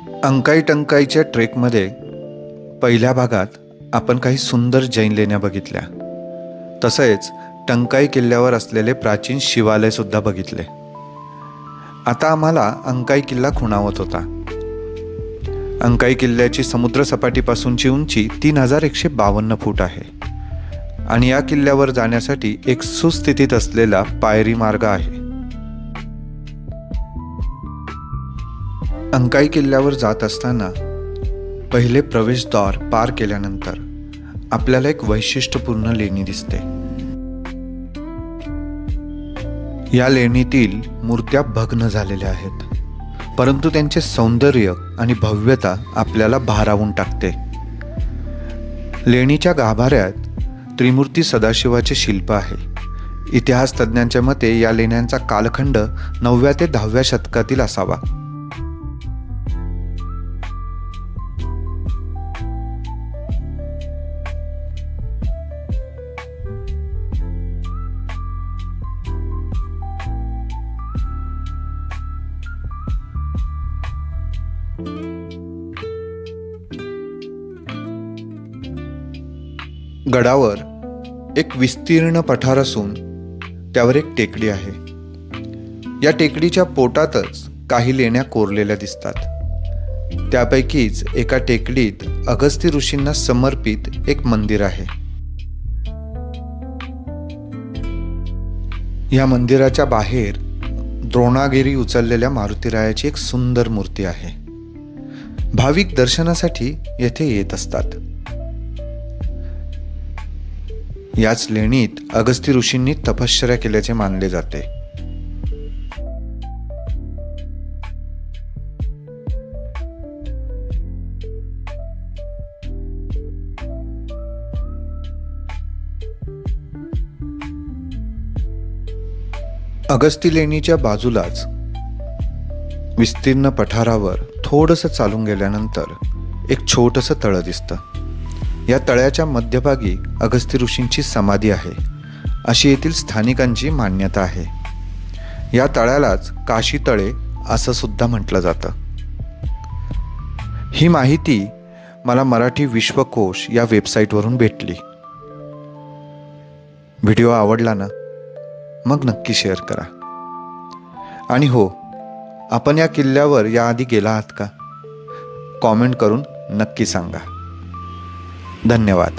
अंकाई टंकाईच्या ट्रेकमध्ये पहिल्या भागात आपण काही सुंदर जैन लेण्या बघितल्या, तसेच टंकाई किल्ल्यावर असलेले प्राचीन शिवालय सुद्धा बघितले. आता आम्हाला अंकाई किल्ला खुणावत होता. अंकाई किल्ल्याची समुद्रसपाटीपासूनची उंची 3152 फूट आहे आणि या किल्ल्यावर जाण्यासाठी एक सुस्थितीत असलेला पायरी मार्ग आहे. अंकाई किल्ल्यावर जात असताना पहिले प्रवेशद्वार पार केल्यानंतर आपल्याला एक वैशिष्ट्यपूर्ण लेणी दिसते. या लेणीतील मूर्त्या भग्न झालेल्या आहेत, परंतु त्यांचे सौंदर्य आणि भव्यता आपल्याला भारावून टाकते. लेणीच्या गाभाऱ्यात त्रिमूर्ती सदाशिवाचे शिल्प आहे. इतिहास तज्ज्ञांच्या मते या लेण्यांचा कालखंड 9व्या ते 10व्या शतकातील असावा. गडावर एक विस्तीर्ण पठार असून त्यावर एक टेकडी आहे. या टेकडीच्या पोटातच काही लेण्या कोरलेल्या दिसतात. त्यापैकीच एका टेकडीत अगस्ती ऋषींना समर्पित एक मंदिर आहे. या मंदिराच्या बाहेर द्रोणागिरी उचललेल्या मारुतीरायाची एक सुंदर मूर्ती आहे. भाविक दर्शनासाठी येथे येत असतात. याच लेणीत अगस्ती ऋषींनी तपश्चर्या केल्याचे मानले जाते. अगस्ती लेणीच्या बाजूलाच विस्तीर्ण पठारावर थोडंसं चालून गेल्यानंतर एक छोटंसं तळं दिसतं. या तळ्याच्या मध्यभागी अगस्ती ऋषींची समाधी आहे, अशी येथील स्थानिकांची मान्यता आहे. या तळ्यालाच काशी तळे असं सुद्धा म्हटलं जातं. ही माहिती मला मराठी विश्वकोश या वेबसाईटवरून भेटली. व्हिडिओ आवडला ना? मग नक्की शेअर करा. आणि हो, आपण या किल्ल्यावर याआधी गेला आहात का? कॉमेंट करून नक्की सांगा. धन्यवाद.